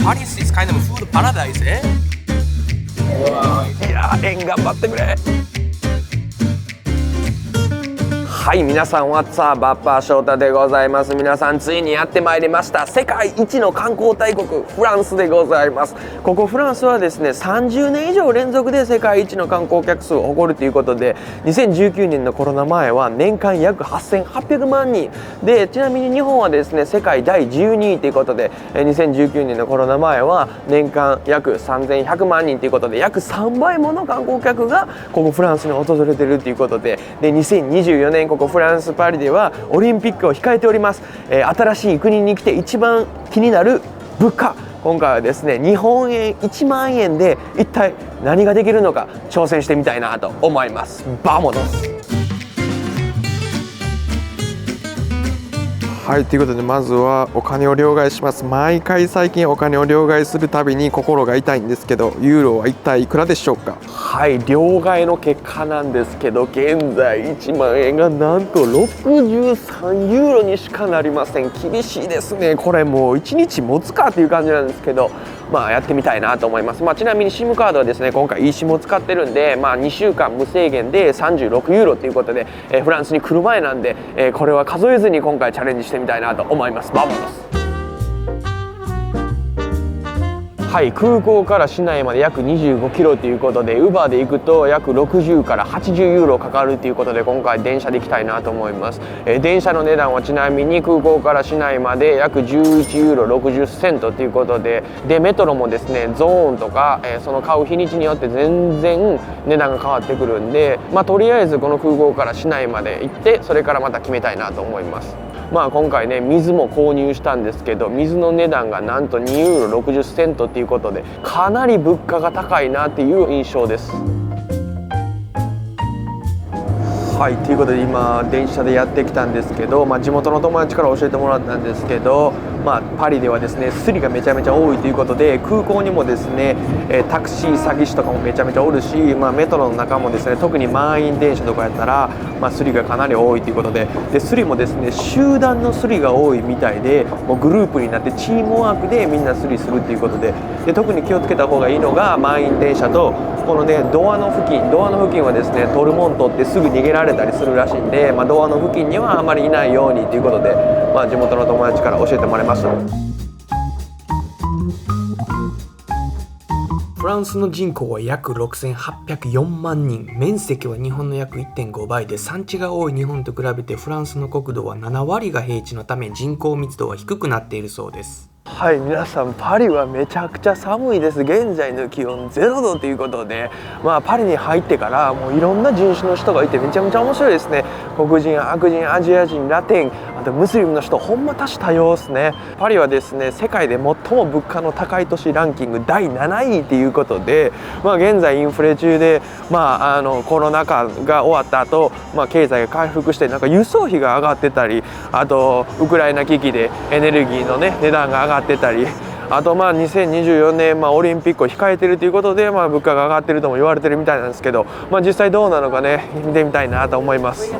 Paris is kind of a food paradise, eh? いやー、頑張ってくれ。はい、皆さん、What's up? バッパー翔太でございます。皆さん、ついにやってまいりました。世界一の観光大国、フランスでございます。ここフランスはですね、30年以上連続で世界一の観光客数を誇るということで、2019年のコロナ前は年間約8800万人で、ちなみに日本はですね、世界第12位ということで、2019年のコロナ前は年間約3100万人ということで、約3倍もの観光客がここフランスに訪れているということで、2024年ここフランス・パリではオリンピックを控えております。新しい国に来て一番気になる物価、今回はですね、日本円1万円で一体何ができるのか挑戦してみたいなと思います。バモノス。はい、ということでまずはお金を両替します。毎回最近お金を両替するたびに心が痛いんですけど、ユーロは一体いくらでしょうか。はい、両替の結果なんですけど、現在1万円がなんと63ユーロにしかなりません。厳しいですね。これもう1日持つかっていう感じなんですけど、やってみたいなと思います。ちなみに SIM カードはですね、今回 eSIM を使ってるんで、2週間無制限で36ユーロということで、フランスに来る前なんで、これは数えずに今回チャレンジしてみたいなと思います。バモノス。はい、空港から市内まで約25キロということで、Uber で行くと約60から80ユーロかかるということで、今回電車で行きたいなと思います。電車の値段はちなみに空港から市内まで約11ユーロ60セントということで、メトロもですね、ゾーンとか、その買う日にちによって全然値段が変わってくるんで、とりあえずこの空港から市内まで行って、それからまた決めたいなと思います。今回ね、水も購入したんですけど、水の値段がなんと2ユーロ60セントっていうことで、かなり物価が高いなっていう印象です。はい、ということで今電車でやってきたんですけど、地元の友達から教えてもらったんですけど、パリではですね、スリがめちゃめちゃ多いということで、空港にもですね、タクシー詐欺師とかもめちゃめちゃおるし、メトロの中もですね、特に満員電車とかやったら、スリがかなり多いということで、スリもですね、集団のスリが多いみたいで、もうグループになってチームワークでみんなスリするということで、特に気をつけた方がいいのが満員電車と、このね、ドアの付近はですね、トルモントってすぐ逃げられたりするらしいんで、ドアの付近にはあまりいないようにということで、地元の友達から教えてもらいました。フランスの人口は約6804万人、面積は日本の約 1.5 倍で、産地が多い日本と比べてフランスの国土は7割が平地のため、人口密度は低くなっているそうです。はい、皆さん、パリはめちゃくちゃ寒いです。現在の気温0度ということで、パリに入ってからもういろんな人種の人がいてめちゃめちゃ面白いですね。黒人、白人、アジア人、ラテン、あとムスリムの人、ほんま多種多様ですね。パリはですね、世界で最も物価の高い都市ランキング第7位ということで、現在インフレ中で、コロナ禍が終わった後、経済が回復してなんか輸送費が上がってたり、あとウクライナ危機でエネルギーのね値段が上がってたり、あと2024年オリンピックを控えてるということで、物価が上がってるとも言われてるみたいなんですけど、実際どうなのかね、見てみたいなと思います。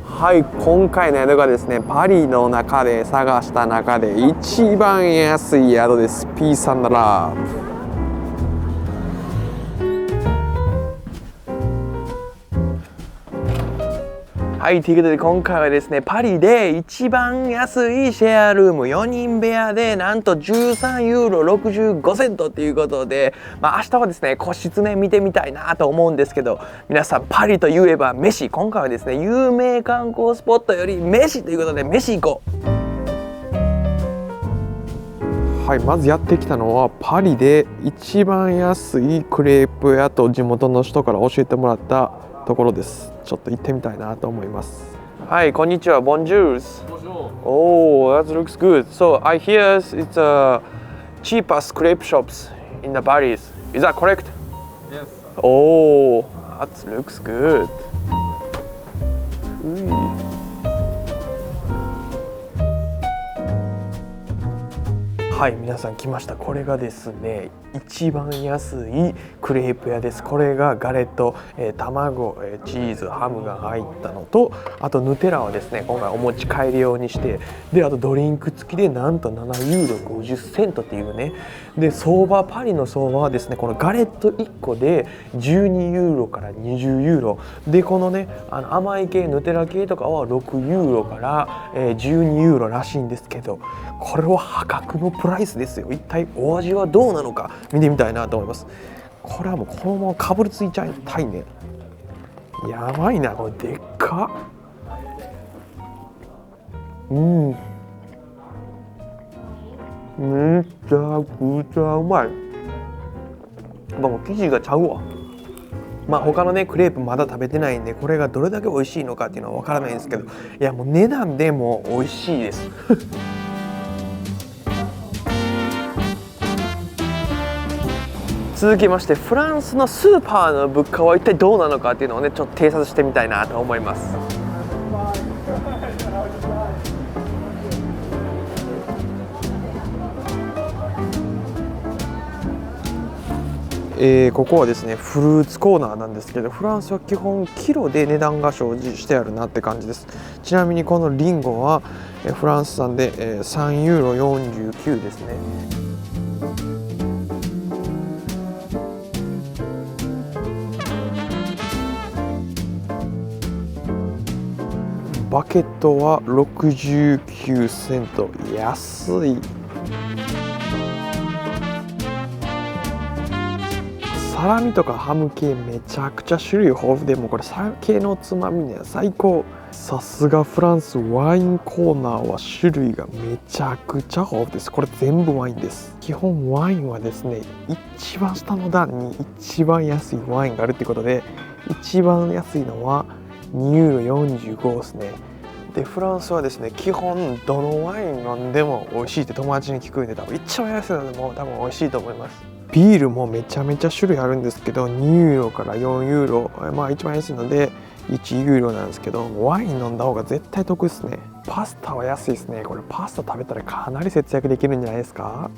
はい、今回の宿がですね、パリの中で探した中で一番安い宿です。ピース&ラブ。はい、ということで今回はですね、パリで一番安いシェアルーム4人部屋でなんと13ユーロ65セントということで、明日はですね、個室ね見てみたいなと思うんですけど、皆さんパリといえば飯、今回はですね、有名観光スポットより飯ということで飯行こう。はい、まずやってきたのはパリで一番安いクレープ屋と地元の人から教えてもらったところです。ちょっと行ってみたいなと思います。はい、こんにちは。Bonjour. Oh, that looks good. So I hear it's cheapest crepe shops in the Paris. Is that correct? Yes. Oh, that looks good. はい、皆さん来ました。これがですね、一番安いクレープ屋です。これがガレット、卵、チーズ、ハムが入ったのと、あとヌテラはですね、今回お持ち帰り用にして、であとドリンク付きでなんと7ユーロ50セントっていうね。でパリの相場はですね、このガレット1個で12ユーロから20ユーロで、このね甘い系ヌテラ系とかは6ユーロから12ユーロらしいんですけど、これは破格のプライスですよ。一体お味はどうなのか見てみたいなと思います。これはもうこのままかぶりついちゃいたいね。やばいな、これでっか。めちゃくちゃうまい。もう生地がちゃうわ。他のねクレープまだ食べてないんで、これがどれだけ美味しいのかっていうのは分からないんですけど、いやもう値段でもう美味しいです続きまして、フランスのスーパーの物価は一体どうなのかっていうのをねちょっと偵察してみたいなと思います。ここはですねフルーツコーナーなんですけど、フランスは基本キロで値段が表示してあるなって感じです。ちなみにこのリンゴはフランス産で3ユーロ49ですね。バケットは69セント、安い。サラミとかハム系めちゃくちゃ種類豊富で、もうこれ酒のつまみには最高。さすがフランス、ワインコーナーは種類がめちゃくちゃ豊富です。これ全部ワインです。基本ワインはですね、一番下の段に一番安いワインがあるってことで、一番安いのは2ユーロ45ですね。でフランスはですね、基本どのワイン飲んでも美味しいって友達に聞くんで、多分一番安いのでも多分美味しいと思います。ビールもめちゃめちゃ種類あるんですけど、2ユーロから4ユーロ、一番安いので1ユーロなんですけど、ワイン飲んだ方が絶対得ですね。パスタは安いですね。これパスタ食べたらかなり節約できるんじゃないですか。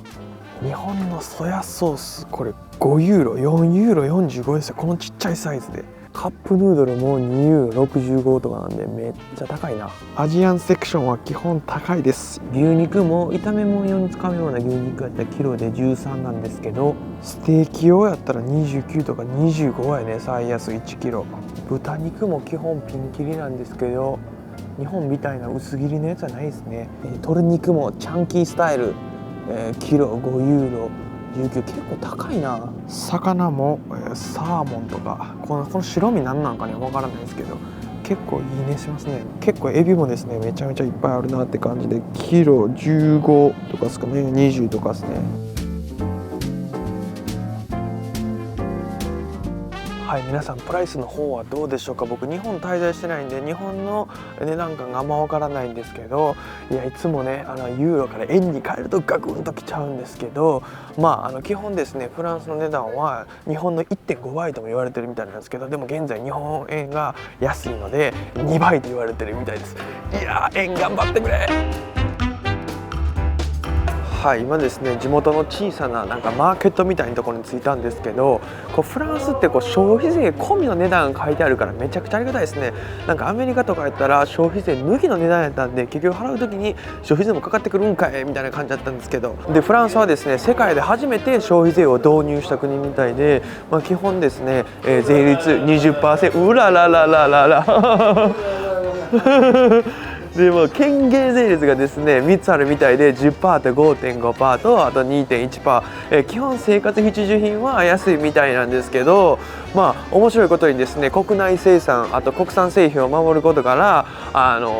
日本のソヤソース、これ5ユーロ4ユーロ45ですよ。このちっちゃいサイズで。カップヌードルも2ユーロ65とかなんでめっちゃ高いな。アジアンセクションは基本高いです。牛肉も炒め物用に使うような牛肉やったらキロで13なんですけど、ステーキ用やったら29とか25やね、最安1キロ。豚肉も基本ピンキリなんですけど、日本みたいな薄切りのやつはないですね。鶏肉もチャンキースタイル、キロ5ユーロ19、結構高いな。魚もサーモンとか、この白身何なんかね分からないですけど、結構いいねしますね。結構エビもですねめちゃめちゃいっぱいあるなって感じで、キロ15とかですかね、20とかですね。はい、皆さんプライスの方はどうでしょうか。僕日本滞在してないんで日本の値段感があんま分からないんですけど、いつもねユーロから円に変えるとガクンときちゃうんですけど、基本ですねフランスの値段は日本の 1.5 倍とも言われてるみたいなんですけど、でも現在日本円が安いので2倍と言われてるみたいです。いや円頑張ってくれ。はい、今ですね地元の小さなマーケットみたいなところに着いたんですけど、フランスって消費税込みの値段が書いてあるからめちゃくちゃありがたいですね。アメリカとかやったら消費税抜きの値段やったんで、結局払う時に消費税もかかってくるんかいみたいな感じだったんですけど、でフランスはですね世界で初めて消費税を導入した国みたいで、基本ですね、税率 20%、 うららららららでも権限税率がですね3つあるみたいで、 10% と 5.5% とあと 2.1%、基本生活必需品は安いみたいなんですけど、面白いことにですね国内生産あと国産製品を守ることから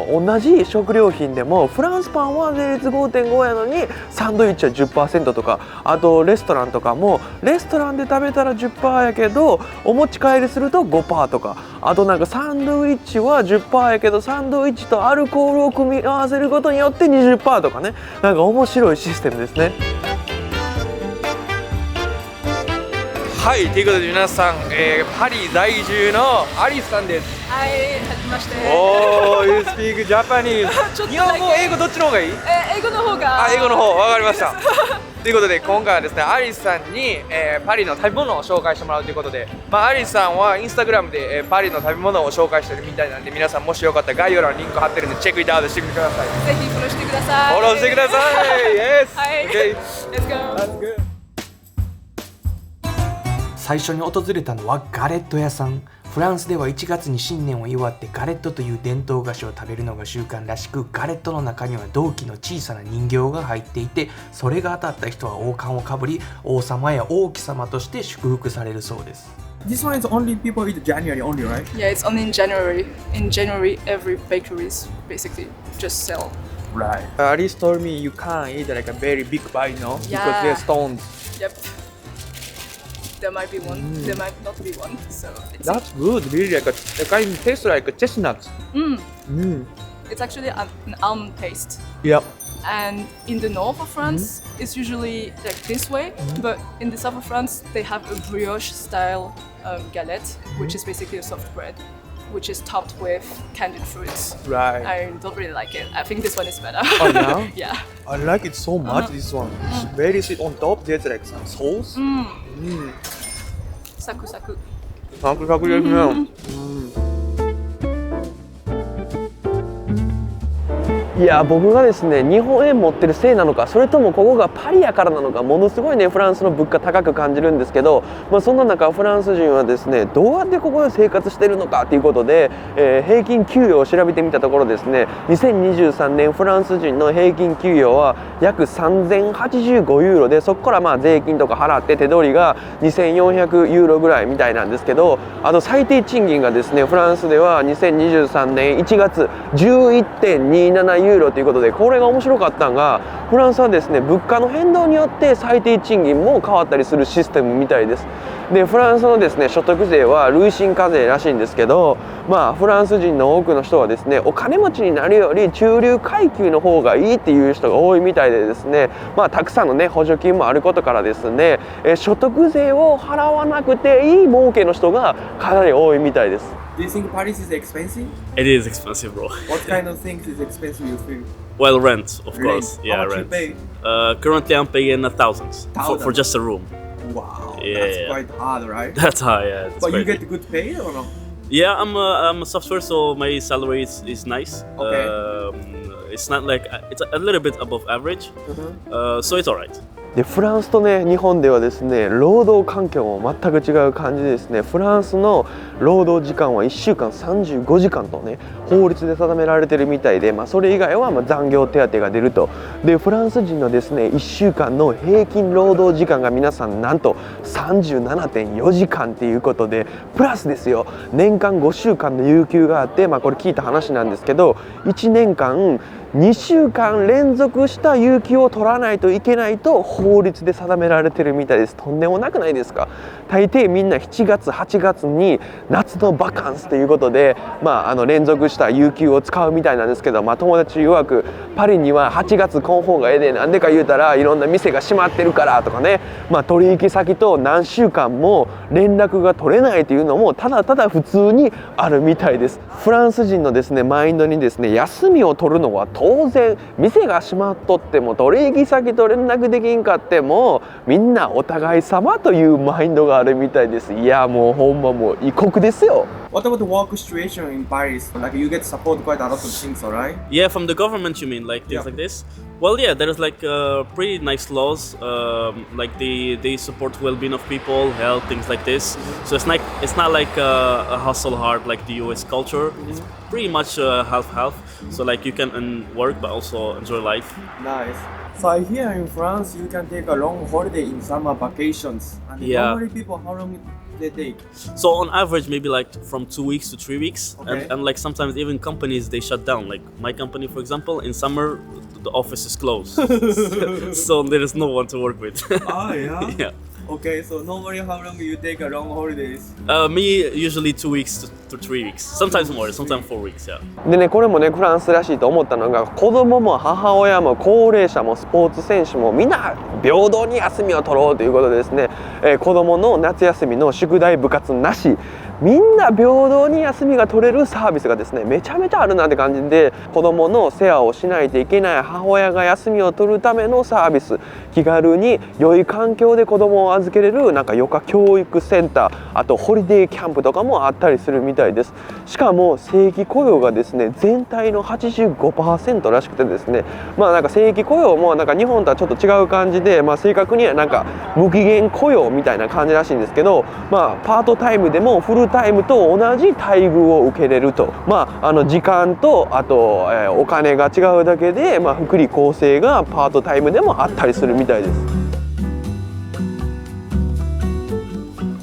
同じ食料品でもフランスパンは税率 5.5 やのにサンドイッチは 10% とか、あとレストランとかもレストランで食べたら 10% やけどお持ち帰りすると 5% とか、あとサンドイッチは 10% やけどサンドイッチとアルコールを組み合わせることによって 20% とかね、面白いシステムですね。はい、ということで皆さん、パリ在住のアリスさんです。はい、はじめまして。おー、You speak Japanese ちょっと日本語、英語どっちの方がいい？英語の方が。英語の方、わかりました。ということで今回はですね、アリスさんに、パリの食べ物を紹介してもらうということで、アリスさんはインスタグラムで、パリの食べ物を紹介してるみたいなんで、皆さんもしよかったら概要欄にリンク貼ってるんでチェックイットアウトしてみてください。ぜひフォローしてください。フォローしてください。Yes! はい。Okay. Let's go! That's good. 最初に訪れたのはガレット屋さん。フランスでは1月に新年を祝ってガレットという伝統菓子を食べるのが習慣らしく、ガレットの中には銅器の小さな人形が入っていて、それが当たった人は王冠をかぶり、王様や王妃様として祝福されるそうです。This one is only people eat January only, right? Yeah, it's only in January. In January, every bakeries basically just sell. Right. Alice told me you can't eat like a very big bite, no? Because Yeah. they're stones. Yep. There might be one. There might not be one. So it's That's good. Really, like a kind of tastes like a chestnuts. it's actually an almond taste. Yep. And in the north of France, it's usually like this way. But in the south of France, they have a brioche style galette, which is basically a soft bread, which is topped with candied fruits. Right. I don't really like it. I think this one is better. Oh, yeah? Yeah. I like it so much. This one. It's very sweet. On top, there's like some sauce. Saku saku. サクサクですね。いや僕がですね日本円持ってるせいなのか、それともここがパリやからなのか、ものすごいねフランスの物価高く感じるんですけど、そんな中フランス人はですねどうやってここで生活してるのかということで、平均給与を調べてみたところですね、2023年フランス人の平均給与は約3085ユーロで、そこから税金とか払って手取りが2400ユーロぐらいみたいなんですけど、あと最低賃金がですねフランスでは2023年1月 11.27 ユーロということで、これが面白かったのが、フランスはですね物価の変動によって最低賃金も変わったりするシステムみたいです。でフランスのですね所得税は累進課税らしいんですけど、フランス人の多くの人はですねお金持ちになるより中流階級の方がいいっていう人が多いみたいでですね、たくさんのね補助金もあることからですね、所得税を払わなくていい儲けの人がかなり多いみたいです。Do you think Paris is expensive? It is expensive, bro. What kind of things is expensive you feel? Well, rent, of course. Rent. Yeah, How much rent. you Currently, I'm paying 1,000 for just a room. pay? Wow, Yeah, that's yeah. quite hard, right? That's high, yeah. That's But you crazy. get good pay or no? Yeah, I'm a software, so my salary is nice. Okay. It's not like it's a little bit above average, so it's alright. でフランスとね日本ではですね労働環境も全く違う感じでですね、フランスの労働時間は1週間35時間とね法律で定められてるみたいで、それ以外は残業手当が出ると。でフランス人のですね1週間の平均労働時間が皆さんなんと 37.4 時間っていうことで、プラスですよ年間5週間の有給があって、これ聞いた話なんですけど、1年間2週間連続した有給を取らないといけないと法律で定められてるみたいです。とんでもなくないですか。大抵みんな7月8月に夏のバカンスということで、連続した有給を使うみたいなんですけど、友達曰くパリには8月来ん方がええで、なんでか言うたらいろんな店が閉まってるからとかね、取引先と何週間も連絡が取れないというのもただただ普通にあるみたいです。フランス人のですねマインドにですね、休みを取るのは当然、店が閉まっとっても取引先と連絡できんかってもみんなお互い様というマインドがあるみたいです。いやもうほんまもう異国ですよ。What about the work situation in Paris? Like you get support quite a lot of things, alright? Yeah, from the government, you mean, like things like this? Well, yeah, there's like pretty nice laws. Like they support well-being of people, health, things like this. So it's not like a hustle hard like the US culture. It's pretty much half-half. So like you can work but also enjoy life. Nice. So I hear in France you can take a long holiday in summer vacations. And Yeah. normally people, how long they take? So on average, maybe like from 2 weeks to 3 weeks, Okay. and like sometimes even companies they shut down. Like my company, for example, in summer the office is closed, so there is no one to work with. Ah, yeah? Yeah. Okay, so normally how long you take a long holidays? Me usually 2 weeks to 3 weeks, sometimes more, sometimes 4 weeks. Yeah. でねこれもねフランスらしいと思ったのが、子供も母親も高齢者もスポーツ選手もみんな平等に休みを取ろうということでですね、子供の夏休みの宿題部活なし、みんな平等に休みが取れるサービスがですねめちゃめちゃあるなって感じで、子供の世話をしないといけない母親が休みを取るためのサービス、気軽に良い環境で子供を預けれるなんか余暇教育センター、あとホリデーキャンプとかもあったりするみたいです。しかも正規雇用がですね全体の 85% らしくてですね、なんか正規雇用もなんか日本とはちょっと違う感じで、正確にはなんか無期限雇用みたいな感じらしいんですけど、パートタイムでもフルタイムと同じ待遇を受けれると、時間とあと、お金が違うだけで、福利厚生がパートタイムでもあったりするみたいです。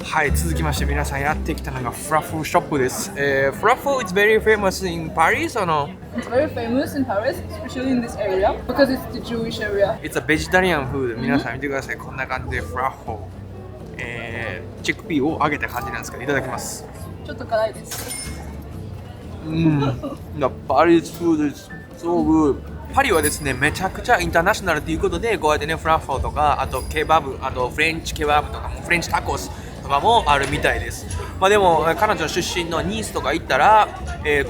はい、続きまして皆さんやってきたのがフラッフルショップです。フラッフル is very famous in Paris or no? It's very famous in Paris, especially in this area, because it's the Jewish area. It's a vegetarian food. 皆さん見てください。こんな感じでフラッフル、チェックピーを揚げた感じなんですけど、いただきます。ちょっと辛いです。パリ food is so good。パリはですね、めちゃくちゃインターナショナルということで、こうやってね、フラッフルとか、あとケバブ、あとフレンチケバブとかも、フレンチタコスとかもあるみたいです。でも、彼女出身のニースとか行ったら、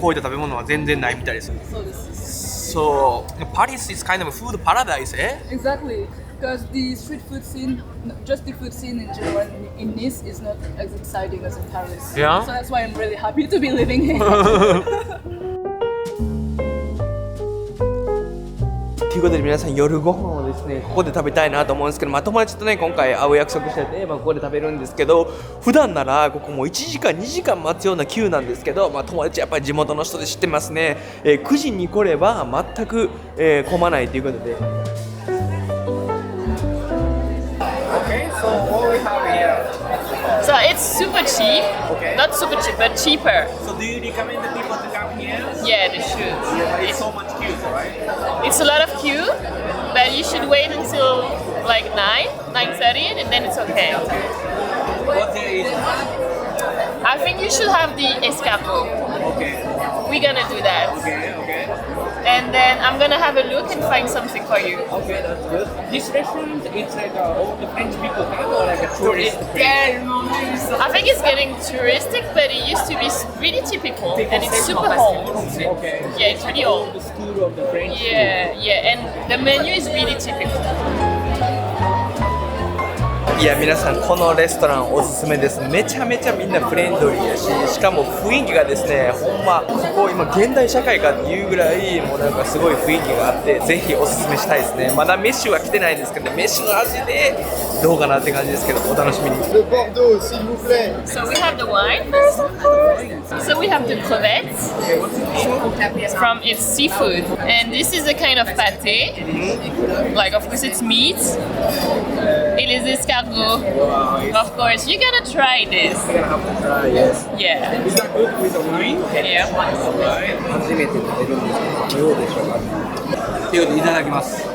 こういった食べ物は全然ないみたいです。そうです。So, Paris is kind of a food paradise, eh? Exactly, because the street food scene, just the food scene in general in Nice is not as exciting as in Paris. Yeah? So that's why I'm really happy to be living here. ということで皆さん夜ご飯をですねここで食べたいなと思うんですけど、友達とね今回会う約束してて、ここで食べるんですけど、普段ならここも1時間2時間待つようなqueueなんですけど、友達やっぱり地元の人で知ってますね、9時に来れば全く、混まないということで。Okay, so what we have here? So it's super cheap, not super cheap, but cheaper. So do you recommend the people to come here? Yeah, they should. It's so much queue, right? It's a lot of queue, but you should wait until like 9:30, and then it's okay. What there is? I think you should have the escargot. Okay. We're gonna do that. Okay. And then I'm gonna have a look and find something for you. Okay, that's good. This restaurant, it's like all the French people come or like a tourist place? I think it's getting touristic, but it used to be really typical, and it's super old. Okay. Yeah, it's really old. The school of the French. Yeah, and the menu is really typical. いや皆さんこのレストランおすすめです。めちゃめちゃみんなフレンドリーやし、しかも雰囲気がですね、ほんまここ今現代社会かっていうぐらいもうなんかすごい雰囲気があって、ぜひおすすめしたいですね。まだメッシュは来てないんですけど、メッシュの味でどうかなって感じですけど、お楽しみに。 So we have the wine first. So we have the crevettes from its seafood, and this is a kind of pâté. Like of course it's meat. It is escargot. Of course, you gotta try this. Yeah. Is that good with the wine? Yeah. 初めて食べるんですけど、どうでしょうか。ということでいただきます。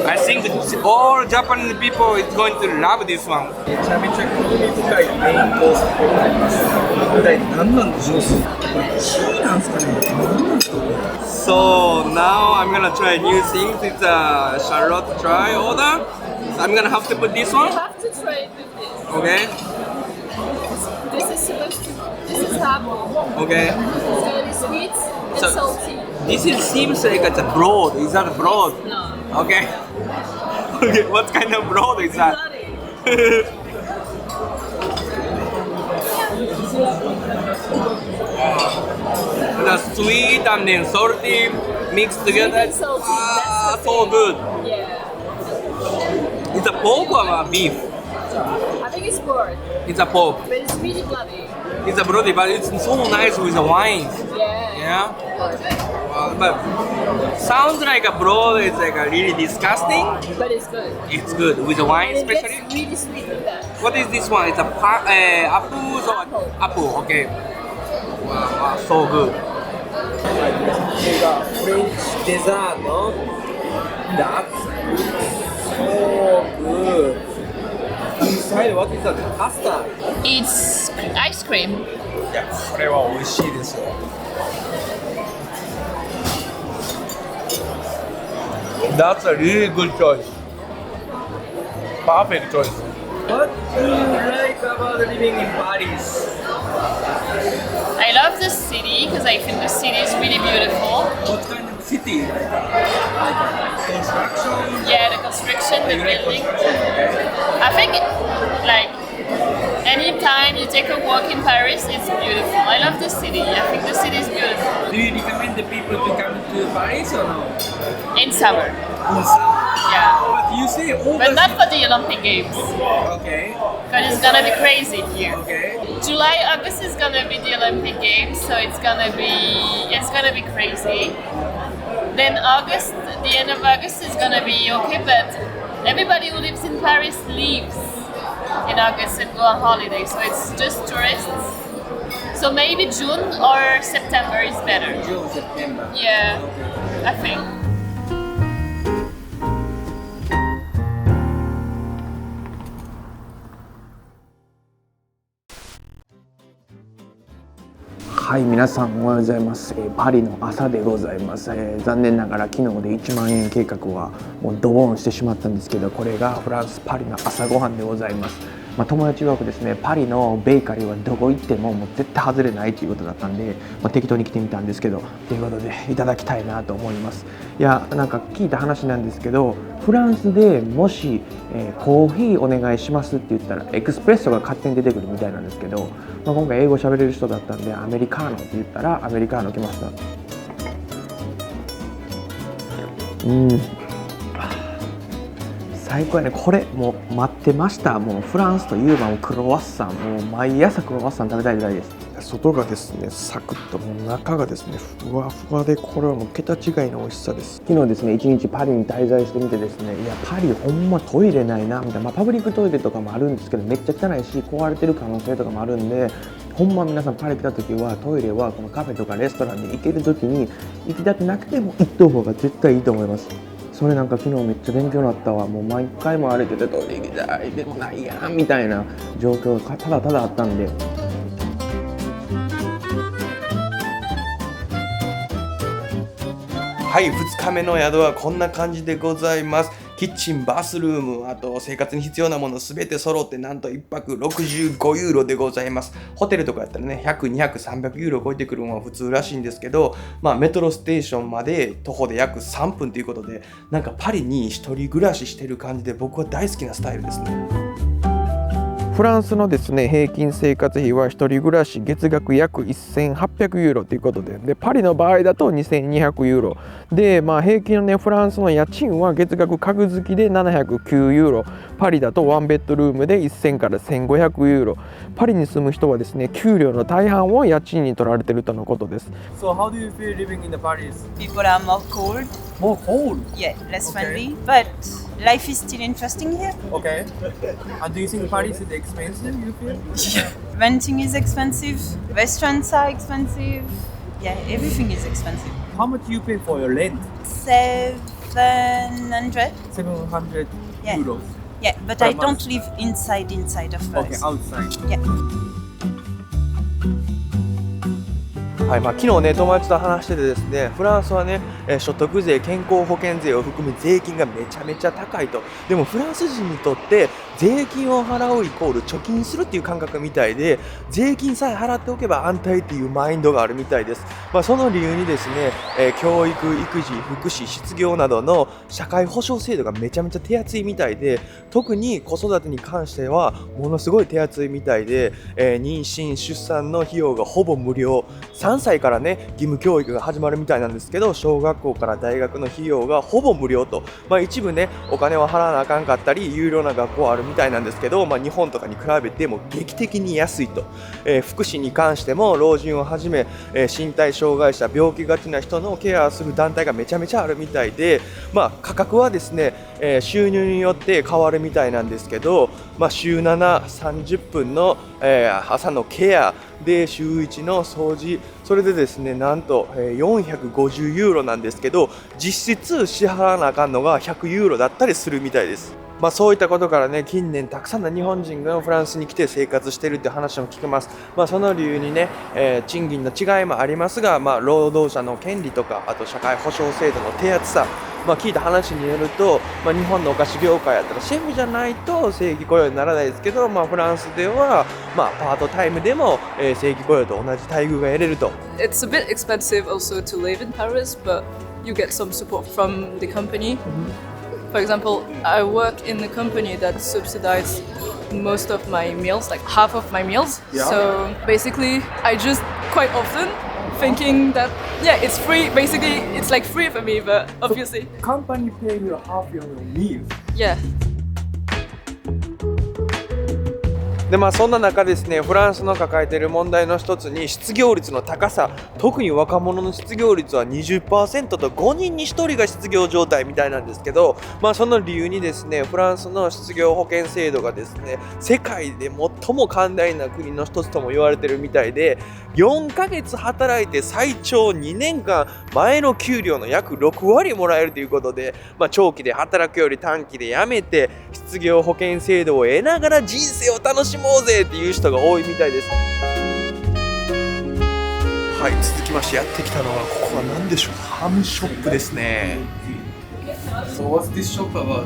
I think all Japanese people is going to love this one. めちゃめちゃ興味深いメインコースになります。一体何なんでしょう。チーなんですかね。何なんですか。So now I'm gonna try new things. It's a Charlotte try order. So I'm gonna have to put this one. You have to try it with this. Okay. This is supposed to. This is apple. Okay. It's gonna be sweet and So- salty. This is, seems like it's a broad. Is that a broad? No. Okay. Okay. What kind of broad is that? Bloody. The sweet and then salty mixed together. and salty, Ah, that's the so thing. good. Yeah. It's a pork or a beef? I think it's pork, It's a pork. but it's really bloody. It's a bloody, but it's so nice with the wine. Yeah. Yeah. But sounds like a broad is like a really disgusting. But it's good. It's good with the wine, And it especially. gets really sweet with that. What is this one? It's a apple or Apple. apple. Okay. Wow, so good. フレンチデザート。That's so good. Inside, what is that? Pasta. It's ice cream. いや、これは美味しいですよ。That's a really good choice. perfect choice. What do you like about living in Paris? I love the city because I think the city is really beautiful. What kind of city? Like construction? Yeah, the construction, the building. I think like anytime you take a walk in Paris, it's beautiful. I love the city. I think the city is beautiful. Do you recommend the people to come to Paris or no? In summer. In summer. Yeah. But you say all But the not for the Olympic Games. Okay. Because it's gonna be crazy here. Okay. July, August is gonna be the Olympic Games, so it's gonna be crazy. Then August, the end of August is gonna be okay, but everybody who lives in Paris leaves in August and go on holiday, so it's just tourists. So maybe June or September is better. June, September. Yeah, I think. はい、皆さんおはようございます。パリの朝でございます。残念ながら昨日で1万円計画はもうドボンしてしまったんですけど、これがフランス・パリの朝ごはんでございます。友達曰くですね、パリのベーカリーはどこ行ってももう絶対外れないということだったんで、適当に来てみたんですけど、ということでいただきたいなと思います。いや、なんか聞いた話なんですけど、フランスでもし、コーヒーお願いしますって言ったらエクスプレッソが勝手に出てくるみたいなんですけど、今回英語喋れる人だったんでアメリカーノって言ったらアメリカーノ来ました。最高やね。これもう待ってました。もうフランスといえばもうクロワッサン、もう毎朝クロワッサン食べたいぐらいです。外がですねサクッと、もう中がですねふわふわで、これはもう桁違いの美味しさです。昨日ですね一日パリに滞在してみてですね、いやパリほんまトイレないなみたいな、パブリックトイレとかもあるんですけどめっちゃ汚いし壊れてる可能性とかもあるんで、ほんま皆さんパリ来た時はトイレはこのカフェとかレストランで行ける時に行きたくなくても行った方が絶対いいと思います。それなんか昨日めっちゃ勉強になったわ。もう毎回も歩いててトイレ行きたいでもないやんみたいな状況がただただあったんで。はい、2日目の宿はこんな感じでございます。キッチン、バスルーム、あと生活に必要なものすべて揃ってなんと1泊65ユーロでございます。ホテルとかやったらね、100、200、300ユーロ超えてくるのは普通らしいんですけど、メトロステーションまで徒歩で約3分ということで、なんかパリに一人暮らししてる感じで僕は大好きなスタイルですね。フランスのですね平均生活費は一人暮らし月額約1800ユーロということで、パリの場合だと2200ユーロで、平均のねフランスの家賃は月額家具付きで709ユーロ、パリだとワンベッドルームで1000から1500ユーロ。パリに住む人はですね給料の大半を家賃に取られているとのことです。 So how do you feel living in the Paris? People are more cold. More cold? Yeah, less Okay. friendly. But life is still interesting here. Okay. And do you think Paris is expensive, you feel? Renting is expensive. Restaurants are expensive. Yeah, everything is expensive. How much you pay for your rent? 700. 700 Yeah. euros. Yeah, but Per I don't month. live inside of Okay, Paris. outside. Yeah. はい、昨日ね友達と話しててですね、フランスはね、所得税、健康保険税を含む税金がめちゃめちゃ高いと。でもフランス人にとって税金を払うイコール貯金するっていう感覚みたいで、税金さえ払っておけば安泰っていうマインドがあるみたいです。その理由にですね、教育、育児、福祉、失業などの社会保障制度がめちゃめちゃ手厚いみたいで、特に子育てに関してはものすごい手厚いみたいで、妊娠、出産の費用がほぼ無料、3歳からね義務教育が始まるみたいなんですけど、小学校から大学の費用がほぼ無料と、一部ねお金は払わなあかんかったり有料な学校はあるみたいなんですけど、日本とかに比べても劇的に安いと。福祉に関しても老人をはじめ、身体障害者、病気がちな人のケアする団体がめちゃめちゃあるみたいで、価格はですね、収入によって変わるみたいなんですけど、週7、30分の、朝のケアで週1の掃除、それでですねなんと450ユーロなんですけど、実質支払わなあかんのが100ユーロだったりするみたいです。そういったことからね、近年たくさんの日本人がフランスに来て生活しているって話も聞きます。その理由にね、賃金の違いもありますが、労働者の権利とか、あと社会保障制度の手厚さ聞いた話によると、日本のお菓子業界やったらシェフじゃないと正規雇用にならないですけど、フランスでは、パートタイムでも、正規雇用と同じ待遇が得れると。 It's a bit expensive also to live in Paris, but you get some support from the company. For example, I work in a company that subsidizes most of my meals, like half of my meals. So basically, I just quite often thinking that it's free. Basically, it's like free for me, but obviously, Company pay you half your meals. yeah. でそんな中ですね、フランスの抱えている問題の一つに失業率の高さ、特に若者の失業率は 20% と5人に1人が失業状態みたいなんですけど、その理由にですね、フランスの失業保険制度がですね、世界で最も寛大な国の一つとも言われてるみたいで、4ヶ月働いて最長2年間前の給料の約6割もらえるということで、長期で働くより短期で辞めて失業保険制度を得ながら人生を楽しもうぜっていう人が多いみたいです。はい、続きましてやってきたのはここは何でしょう、ハムショップですね。 So what's this shop about?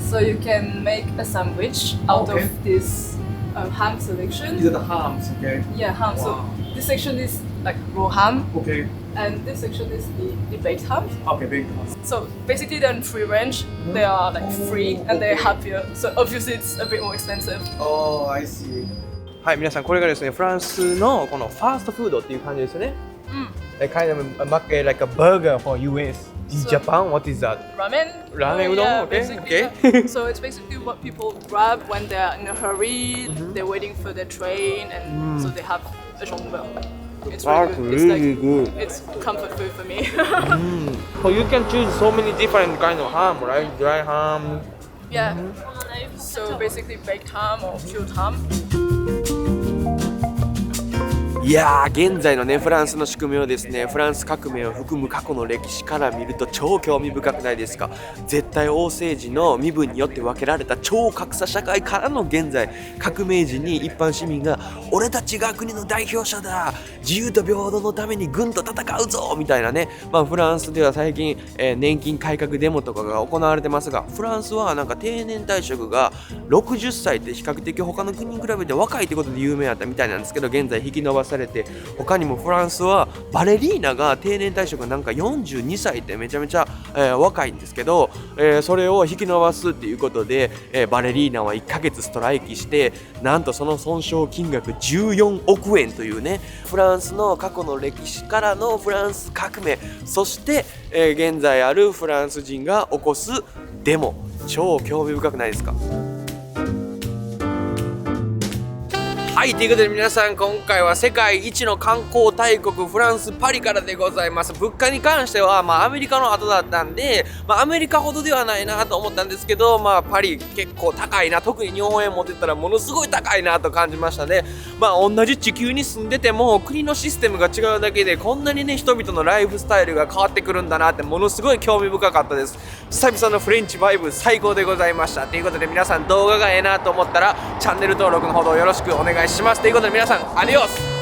So you can make a sandwich out of this ham selection. These are the hams, okay? Yeah, ham. Wow. So this section is like raw ham, Okay, and this section is the baked ham. okay, big hams. So basically they're in free range, they are like free and they're happier. So obviously it's a bit more expensive. Oh, I see. はい、皆さんこれがですね、フランスのこのファーストフードっていう感じですよね。Kind of like a burger for US. In So- Japan, what is that? Ramen? Ramen udon, Yeah, okay, basically, okay. yeah. So it's basically what people grab when they're in a hurry, they're waiting for their train, and so they have a jambon. It's That's really really good. good. It's comfort food for me. So you can choose so many different kind of ham, right? Dry ham. Yeah. So basically baked ham or cured ham. いやー、現在のねフランスの仕組みをですね、フランス革命を含む過去の歴史から見ると超興味深くないですか。絶対王政治の身分によって分けられた超格差社会からの現在、革命時に一般市民が俺たちが国の代表者だ、自由と平等のために軍と戦うぞみたいなね、フランスでは最近、年金改革デモとかが行われてますが、フランスはなんか定年退職が60歳って比較的他の国に比べて若いってことで有名だったみたいなんですけど、現在引き延ばされて、他にもフランスはバレリーナが定年退職がなんか42歳ってめちゃめちゃ、若いんですけど、それを引き延ばすっていうことで、バレリーナは1ヶ月ストライキして、なんとその損傷金額14億円というね、フランスの過去の歴史からのフランス革命、そして、現在あるフランス人が起こすデモ、超興味深くないですか。はい、ということで皆さん、今回は世界一の観光大国フランスパリからでございます。物価に関してはアメリカの後だったんで、アメリカほどではないなと思ったんですけど、パリ結構高いな、特に日本円持ってたらものすごい高いなと感じましたね。同じ地球に住んでても国のシステムが違うだけでこんなにね、人々のライフスタイルが変わってくるんだなってものすごい興味深かったです。久々のフレンチバイブ最高でございました。ということで皆さん、動画がええなと思ったらチャンネル登録のほどよろしくお願いします。ということで皆さん、アディオス。